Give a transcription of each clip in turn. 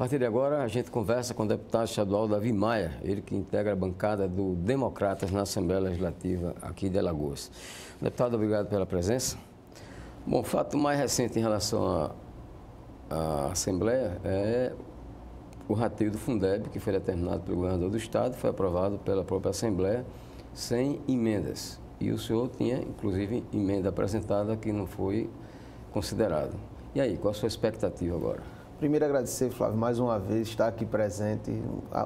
partir de agora, a gente conversa com o deputado estadual Davi Maia, ele que integra a bancada do Democratas na Assembleia Legislativa aqui de Alagoas. Deputado, obrigado pela presença. Bom, o fato mais recente em relação à Assembleia é o rateio do Fundeb, que foi determinado pelo governador do Estado, foi aprovado pela própria Assembleia sem emendas. E o senhor tinha, inclusive, emenda apresentada que não foi considerada. E aí, qual a sua expectativa agora? Primeiro, agradecer, Flávio, mais uma vez, estar aqui presente.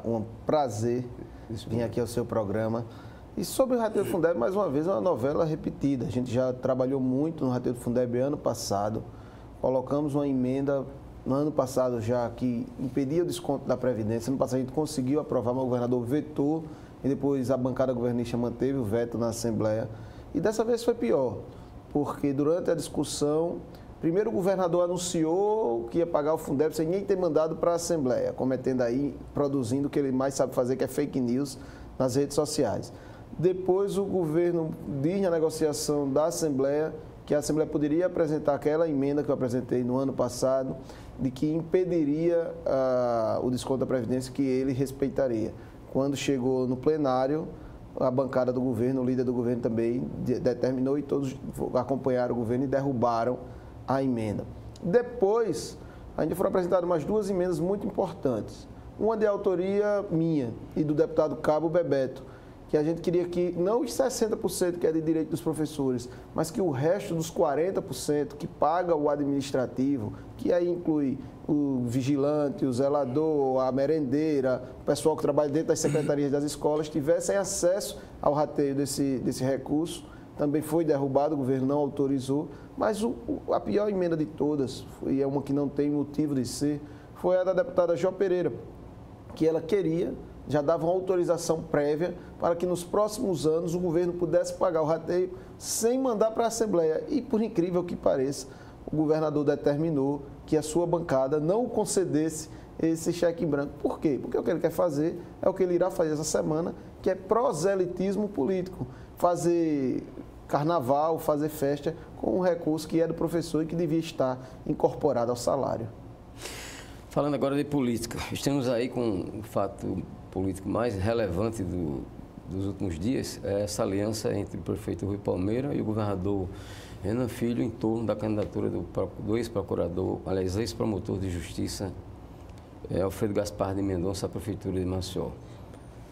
Um prazer vir aqui ao seu programa. E sobre o rateio do Fundeb, mais uma vez, é uma novela repetida. A gente já trabalhou muito no rateio do Fundeb ano passado. Colocamos uma emenda no ano passado já que impedia o desconto da Previdência. No passado a gente conseguiu aprovar, mas o governador vetou e depois a bancada governista manteve o veto na Assembleia. E dessa vez foi pior, porque durante a discussão, primeiro o governador anunciou que ia pagar o Fundeb sem nem ter mandado para a Assembleia, cometendo aí, produzindo o que ele mais sabe fazer, que é fake news nas redes sociais. Depois o governo diz na negociação da Assembleia que a Assembleia poderia apresentar aquela emenda que eu apresentei no ano passado, de que impediria o desconto da Previdência, que ele respeitaria. Quando chegou no plenário, a bancada do governo, o líder do governo também determinou e todos acompanharam o governo e derrubaram a emenda. Depois, ainda foram apresentadas mais duas emendas muito importantes. Uma de autoria minha e do deputado Cabo Bebeto, que a gente queria que não os 60% que é de direito dos professores, mas que o resto dos 40% que paga o administrativo, que aí inclui o vigilante, o zelador, a merendeira, o pessoal que trabalha dentro das secretarias das escolas, tivessem acesso ao rateio desse recurso. Também foi derrubado, o governo não autorizou, mas a pior emenda de todas, e é uma que não tem motivo de ser, foi a da deputada Jó Pereira, que ela queria, já dava uma autorização prévia para que nos próximos anos o governo pudesse pagar o rateio sem mandar para a Assembleia. E, por incrível que pareça, o governador determinou que a sua bancada não concedesse esse cheque em branco. Por quê? Porque o que ele quer fazer é o que ele irá fazer essa semana, que é proselitismo político. Fazer carnaval, fazer festa com um recurso que é do professor e que devia estar incorporado ao salário. Falando agora de política, estamos aí com o fato político mais relevante dos últimos dias, é essa aliança entre o prefeito Rui Palmeira e o governador Renan Filho em torno da candidatura do ex-procurador, aliás, ex-promotor de justiça, Alfredo Gaspar de Mendonça à prefeitura de Maceió.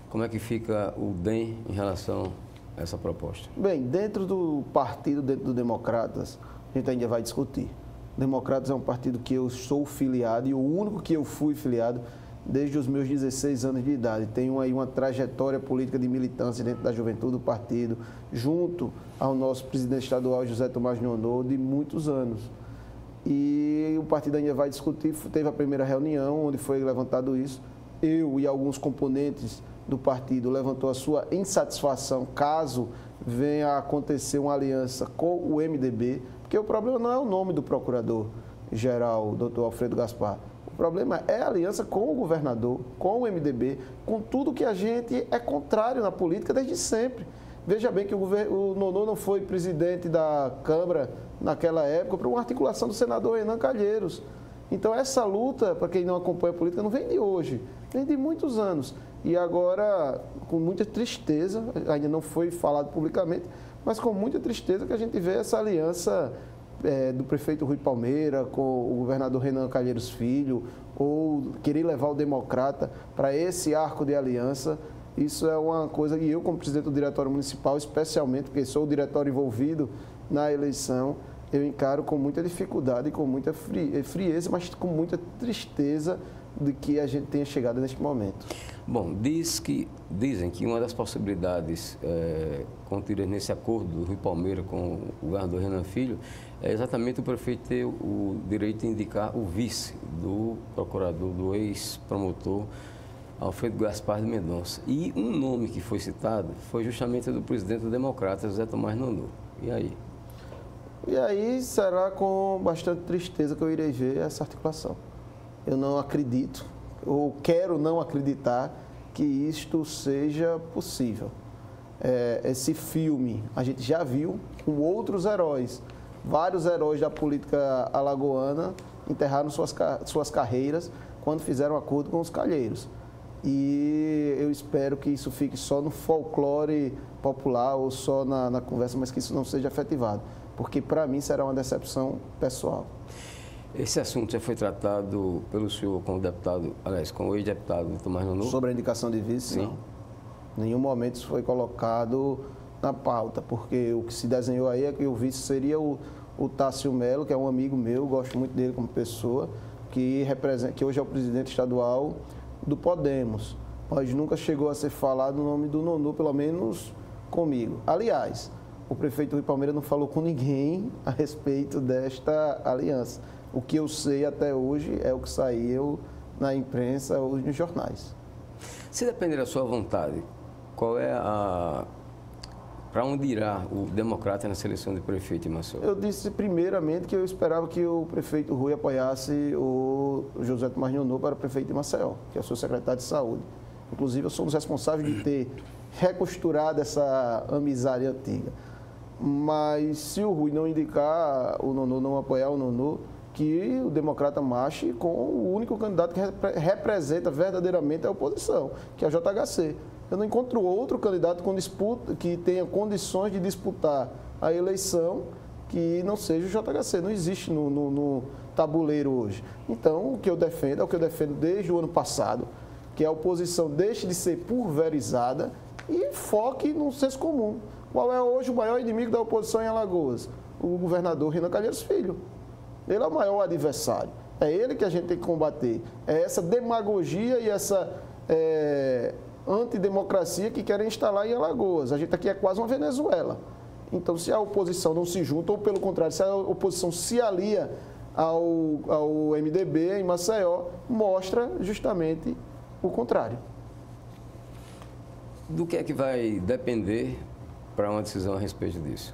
Como é que fica o DEM em relação a essa proposta? Bem, dentro do partido, dentro do Democratas, a gente ainda vai discutir. Democratas é um partido que eu sou filiado e o único que eu fui filiado desde os meus 16 anos de idade. Tenho aí uma trajetória política de militância dentro da juventude do partido, junto ao nosso presidente estadual, José Tomás Nionô, de muitos anos. E o partido ainda vai discutir, teve a primeira reunião onde foi levantado isso. Eu e alguns componentes do partido levantou a sua insatisfação caso venha a acontecer uma aliança com o MDB, porque o problema não é o nome do procurador-geral, o doutor Alfredo Gaspar. O problema é a aliança com o governador, com o MDB, com tudo que a gente é contrário na política desde sempre. Veja bem que o Nonô não foi presidente da Câmara naquela época por uma articulação do senador Renan Calheiros. Então essa luta, para quem não acompanha a política, não vem de hoje, vem de muitos anos. E agora, com muita tristeza, ainda não foi falado publicamente, mas com muita tristeza que a gente vê essa aliança do prefeito Rui Palmeira com o governador Renan Calheiros Filho, ou querer levar o Democrata para esse arco de aliança. Isso é uma coisa que eu, como presidente do Diretório Municipal, especialmente, porque sou o diretório envolvido na eleição, eu encaro com muita dificuldade, com muita frieza, mas com muita tristeza de que a gente tenha chegado neste momento. Bom, dizem que uma das possibilidades contidas nesse acordo do Rui Palmeira com o governador Renan Filho é exatamente o prefeito ter o direito de indicar o vice do procurador, do ex-promotor Alfredo Gaspar de Mendonça. E um nome que foi citado foi justamente o do presidente do Democratas, José Tomás Nonô. E aí? E aí será com bastante tristeza que eu irei ver essa articulação. Eu não acredito, ou quero não acreditar que isto seja possível. Esse filme a gente já viu com outros heróis. Vários heróis da política alagoana enterraram suas carreiras quando fizeram acordo com os calheiros. E eu espero que isso fique só no folclore popular ou só na conversa, mas que isso não seja efetivado, porque para mim será uma decepção pessoal. Esse assunto já foi tratado pelo senhor com o deputado, aliás, com o ex-deputado Tomás Nonô? Sobre a indicação de vice, Sim. não. Em nenhum momento isso foi colocado na pauta, porque o que se desenhou aí é que o vice seria o Tássio Melo, que é um amigo meu, gosto muito dele como pessoa, que hoje é o presidente estadual do Podemos, mas nunca chegou a ser falado o nome do Nonô, pelo menos comigo. Aliás, o prefeito Rui Palmeira não falou com ninguém a respeito desta aliança. O que eu sei até hoje é o que saiu na imprensa ou nos jornais. Se depender da sua vontade, qual é para onde irá o Democrata na seleção de prefeito em Maceió? Eu disse primeiramente que eu esperava que o prefeito Rui apoiasse o José Tomás Nonô para prefeito de Maceió, que é o seu secretário de saúde. Inclusive, eu sou um dos responsáveis de ter recosturado essa amizade antiga. Mas se o Rui não indicar o Nonô, não apoiar o Nonô, que o Democrata marche com o único candidato que representa verdadeiramente a oposição, que é a JHC. Eu não encontro outro candidato com disputa, que tenha condições de disputar a eleição que não seja o JHC. Não existe no tabuleiro hoje. Então, o que eu defendo é o que eu defendo desde o ano passado, que a oposição deixe de ser pulverizada e foque no senso comum. Qual é hoje o maior inimigo da oposição em Alagoas? O governador Renan Calheiros Filho. Ele é o maior adversário. É ele que a gente tem que combater. É essa demagogia e essa antidemocracia que querem instalar em Alagoas. A gente aqui é quase uma Venezuela. Então, se a oposição não se junta, ou pelo contrário, se a oposição se alia ao MDB em Maceió, mostra justamente o contrário. Do que é que vai depender para uma decisão a respeito disso?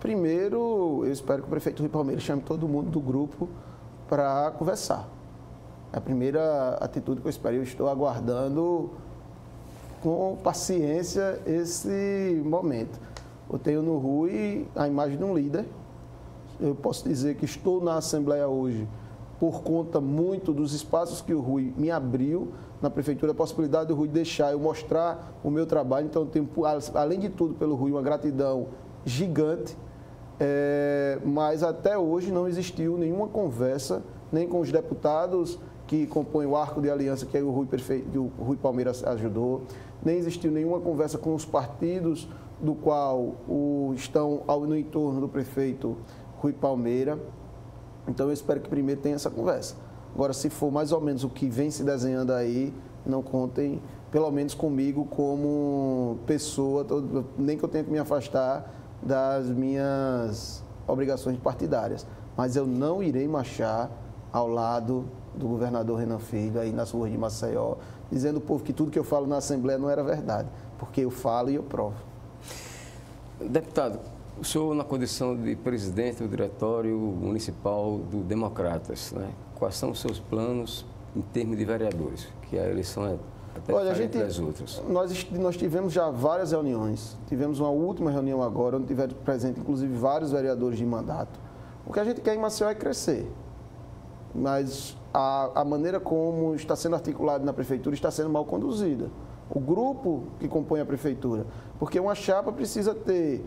Primeiro, eu espero que o prefeito Rui Palmeira chame todo mundo do grupo para conversar. É a primeira atitude que eu espero. Eu estou aguardando com paciência esse momento. Eu tenho no Rui a imagem de um líder. Eu posso dizer que estou na Assembleia hoje por conta muito dos espaços que o Rui me abriu na Prefeitura, a possibilidade do Rui deixar eu mostrar o meu trabalho. Então, eu tenho, além de tudo, pelo Rui, uma gratidão gigante. Mas até hoje não existiu nenhuma conversa, nem com os deputados que compõem o arco de aliança que o Rui Palmeira ajudou, nem existiu nenhuma conversa com os partidos do qual estão no entorno do prefeito Rui Palmeira. Então eu espero que primeiro tenha essa conversa. Agora, se for mais ou menos o que vem se desenhando aí, não contem, pelo menos comigo, como pessoa, nem que eu tenha que me afastar das minhas obrigações partidárias. Mas eu não irei marchar ao lado do governador Renan Filho, aí nas ruas de Maceió, dizendo ao povo que tudo que eu falo na Assembleia não era verdade, porque eu falo e eu provo. Deputado, o senhor na condição de presidente do Diretório Municipal do Democratas, né? Quais são os seus planos em termos de vereadores? Que a eleição é até diferente das outras. Nós tivemos já várias reuniões. Tivemos uma última reunião agora, onde tiveram presente, inclusive, vários vereadores de mandato. O que a gente quer em Maceió é crescer. Mas a maneira como está sendo articulado na Prefeitura está sendo mal conduzida. O grupo que compõe a Prefeitura. Porque uma chapa precisa ter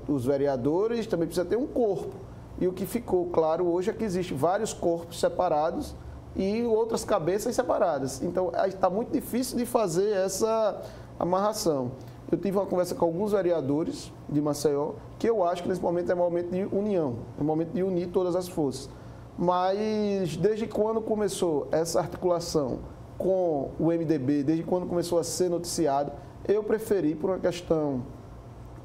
os vereadores, também precisa ter um corpo. E o que ficou claro hoje é que existem vários corpos separados e outras cabeças separadas. Então, está muito difícil de fazer essa amarração. Eu tive uma conversa com alguns vereadores de Maceió, que eu acho que nesse momento é um momento de união, é um momento de unir todas as forças. Mas desde quando começou essa articulação com o MDB, desde quando começou a ser noticiado, eu preferi, por uma questão,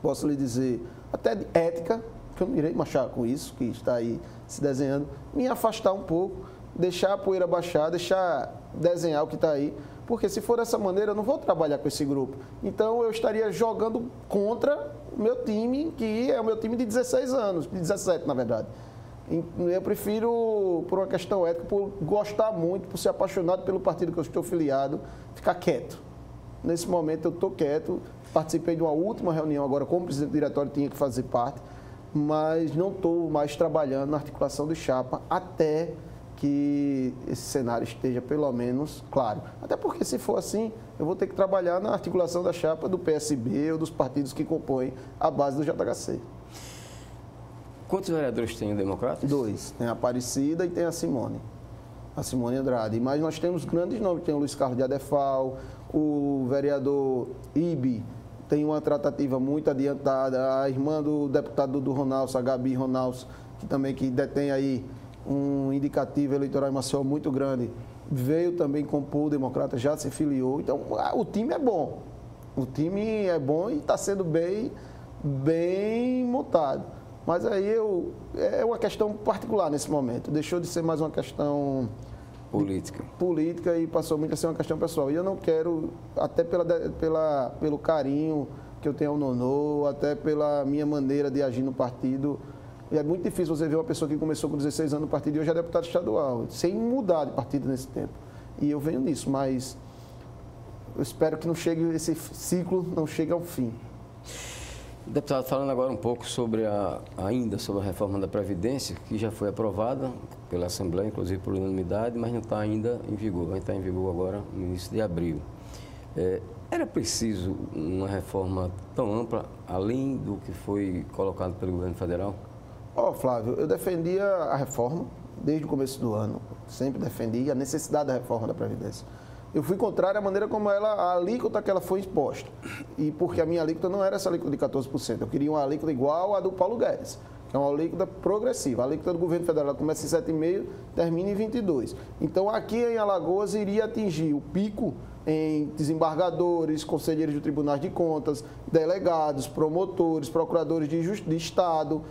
posso lhe dizer, até de ética, que eu não irei marchar com isso, que está aí se desenhando, me afastar um pouco, deixar a poeira baixar, deixar desenhar o que está aí, porque se for dessa maneira eu não vou trabalhar com esse grupo. Então eu estaria jogando contra o meu time, que é o meu time de 16 anos, de 17 na verdade. Eu prefiro, por uma questão ética, por gostar muito, por ser apaixonado pelo partido que eu estou filiado, ficar quieto. Nesse momento eu estou quieto, participei de uma última reunião agora, como presidente do diretório tinha que fazer parte, mas não estou mais trabalhando na articulação do chapa até que esse cenário esteja pelo menos claro. Até porque, se for assim, eu vou ter que trabalhar na articulação da chapa do PSB ou dos partidos que compõem a base do JHC. Quantos vereadores tem o Democratas? 2. Tem a Aparecida e tem a Simone Andrade. Mas nós temos grandes nomes, tem o Luiz Carlos de Adefal, o vereador Ibe, tem uma tratativa muito adiantada, a irmã do deputado Dudu Ronaldo, a Gabi Ronaldo, que também detém aí um indicativo eleitoral em Maceió muito grande, veio também compor o Democrata, já se filiou. Então, o time é bom. O time é bom e está sendo bem montado. Mas aí é uma questão particular nesse momento. Deixou de ser mais uma questão política e passou muito a ser uma questão pessoal. E eu não quero, até pelo carinho que eu tenho ao Nonô, até pela minha maneira de agir no partido. E é muito difícil você ver uma pessoa que começou com 16 anos no partido e hoje é deputado estadual, sem mudar de partido nesse tempo. E eu venho nisso, mas eu espero que esse ciclo não chegue ao fim. Deputado, falando agora um pouco ainda sobre a reforma da Previdência, que já foi aprovada pela Assembleia, inclusive por unanimidade, mas não está ainda em vigor. Vai estar em vigor agora no início de abril. Era preciso uma reforma tão ampla, além do que foi colocado pelo governo federal? Flávio, eu defendia a reforma desde o começo do ano. Sempre defendi a necessidade da reforma da Previdência. Eu fui contrário à maneira como a alíquota que ela foi exposta. E porque a minha alíquota não era essa alíquota de 14%. Eu queria uma alíquota igual à do Paulo Guedes, que é uma alíquota progressiva. A alíquota do governo federal começa em 7,5%, termina em 22%. Então, aqui em Alagoas, iria atingir o pico em desembargadores, conselheiros de tribunais de contas, delegados, promotores, procuradores de Estado,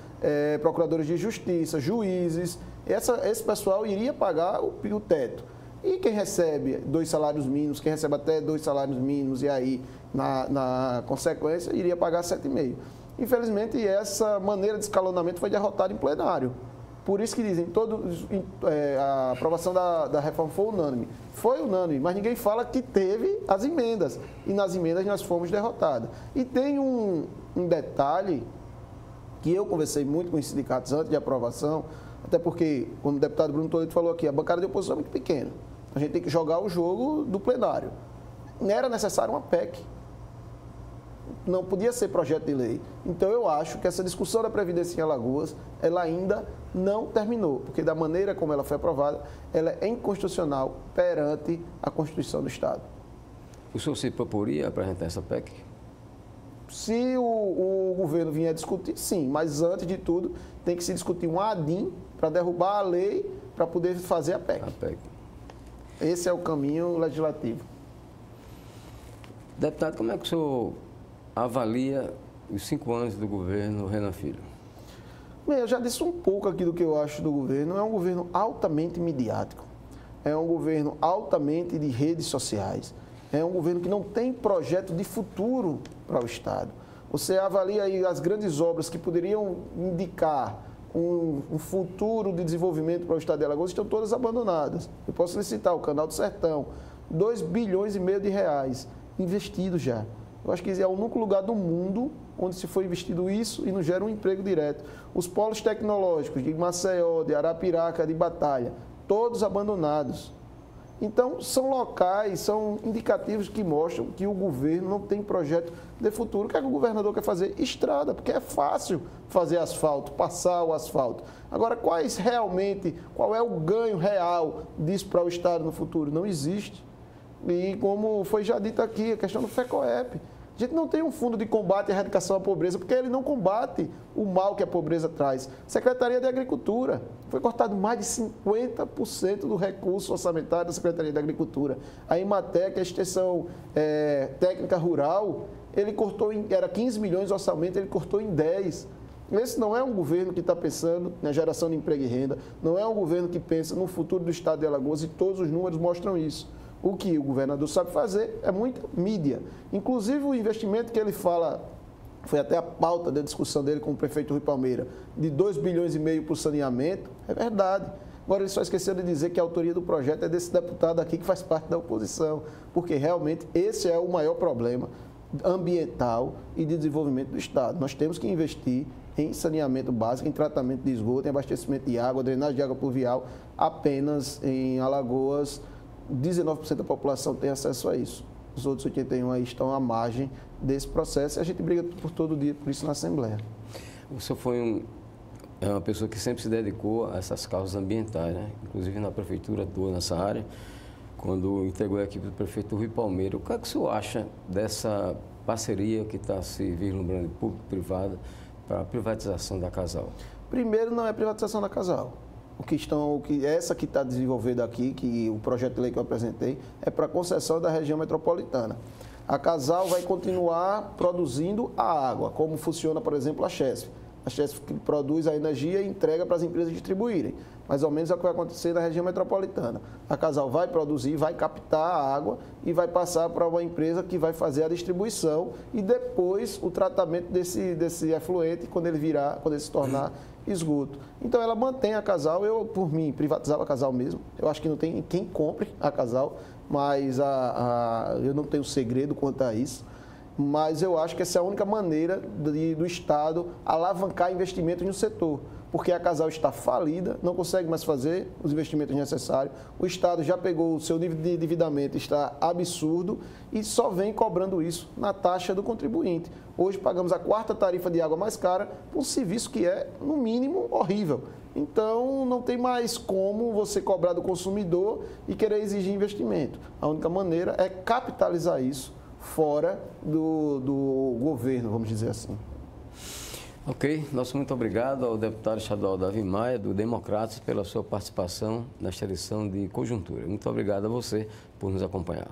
procuradores de justiça, juízes. Esse pessoal iria pagar o teto. E quem recebe 2 salários mínimos, quem recebe até 2 salários mínimos, e aí, na consequência, iria pagar 7,5%. Infelizmente, essa maneira de escalonamento foi derrotada em plenário. Por isso que dizem, a aprovação da reforma foi unânime. Foi unânime, mas ninguém fala que teve as emendas. E nas emendas nós fomos derrotados. E tem um detalhe que eu conversei muito com os sindicatos antes de aprovação, até porque, como o deputado Bruno Toledo falou aqui, a bancada de oposição é muito pequena. A gente tem que jogar o jogo do plenário. Não era necessário uma PEC. Não podia ser projeto de lei. Então, eu acho que essa discussão da Previdência em Alagoas, ela ainda não terminou, porque da maneira como ela foi aprovada, ela é inconstitucional perante a Constituição do Estado. O senhor se proporia apresentar essa PEC? Se o governo vier discutir, sim, mas antes de tudo, tem que se discutir um ADIM para derrubar a lei para poder fazer a PEC. Esse é o caminho legislativo. Deputado, como é que o senhor avalia os 5 anos do governo Renan Filho? Bem, eu já disse um pouco aqui do que eu acho do governo. É um governo altamente midiático. É um governo altamente de redes sociais. É um governo que não tem projeto de futuro para o Estado. Você avalia aí as grandes obras que poderiam indicar um futuro de desenvolvimento para o Estado de Alagoas, estão todas abandonadas. Eu posso lhe citar o Canal do Sertão, 2,5 bilhões de reais investidos já. Eu acho que é o único lugar do mundo onde se foi investido isso e não gera um emprego direto. Os polos tecnológicos de Maceió, de Arapiraca, de Batalha, todos abandonados. Então, são locais, são indicativos que mostram que o governo não tem projeto de futuro. O que é que o governador quer fazer? Estrada, porque é fácil fazer asfalto, passar o asfalto. Agora, qual é o ganho real disso para o Estado no futuro? Não existe. E como foi já dito aqui, a questão do FECOEP. A gente não tem um fundo de combate e erradicação à pobreza, porque ele não combate o mal que a pobreza traz. Secretaria de Agricultura, foi cortado mais de 50% do recurso orçamentário da Secretaria de Agricultura. A Imatec, a extensão técnica rural, ele cortou, era 15 milhões de orçamento, ele cortou em 10. Esse não é um governo que está pensando na geração de emprego e renda, não é um governo que pensa no futuro do Estado de Alagoas, e todos os números mostram isso. O que o governador sabe fazer é muita mídia. Inclusive, o investimento que ele fala, foi até a pauta da discussão dele com o prefeito Rui Palmeira, de 2,5 bilhões para o saneamento, é verdade. Agora, ele só esqueceu de dizer que a autoria do projeto é desse deputado aqui que faz parte da oposição, porque realmente esse é o maior problema ambiental e de desenvolvimento do Estado. Nós temos que investir em saneamento básico, em tratamento de esgoto, em abastecimento de água, drenagem de água pluvial. Apenas em Alagoas, 19% da população tem acesso a isso. Os outros 81 aí estão à margem desse processo e a gente briga por todo dia por isso na Assembleia. O senhor foi uma pessoa que sempre se dedicou a essas causas ambientais, né? Inclusive na prefeitura atuou nessa área, quando integrou a equipe do prefeito Rui Palmeira. O que é que o senhor acha dessa parceria que está se vislumbrando público-privada para a privatização da Casal? Primeiro, não é privatização da Casal. Essa que está desenvolvida aqui, que o projeto de lei que eu apresentei, é para concessão da região metropolitana. A Casal vai continuar produzindo a água, como funciona, por exemplo, a Chesf. A Chesf produz a energia e entrega para as empresas distribuírem. Mais ou menos é o que vai acontecer na região metropolitana. A Casal vai produzir, vai captar a água e vai passar para uma empresa que vai fazer a distribuição e depois o tratamento desse efluente quando ele se tornar esgoto. Então ela mantém a Casal, eu por mim privatizava a Casal mesmo. Eu acho que não tem quem compre a Casal, mas eu não tenho segredo quanto a isso. Mas eu acho que essa é a única maneira do Estado alavancar investimentos no setor, porque a Casal está falida, não consegue mais fazer os investimentos necessários, o Estado já pegou o seu nível de endividamento, está absurdo e só vem cobrando isso na taxa do contribuinte. Hoje pagamos a 4ª tarifa de água mais cara por um serviço que é, no mínimo, horrível. Então, não tem mais como você cobrar do consumidor e querer exigir investimento. A única maneira é capitalizar isso fora do governo, vamos dizer assim. Ok, nosso muito obrigado ao deputado estadual Davi Maia, do Democratas, pela sua participação nesta edição de Conjuntura. Muito obrigado a você por nos acompanhar.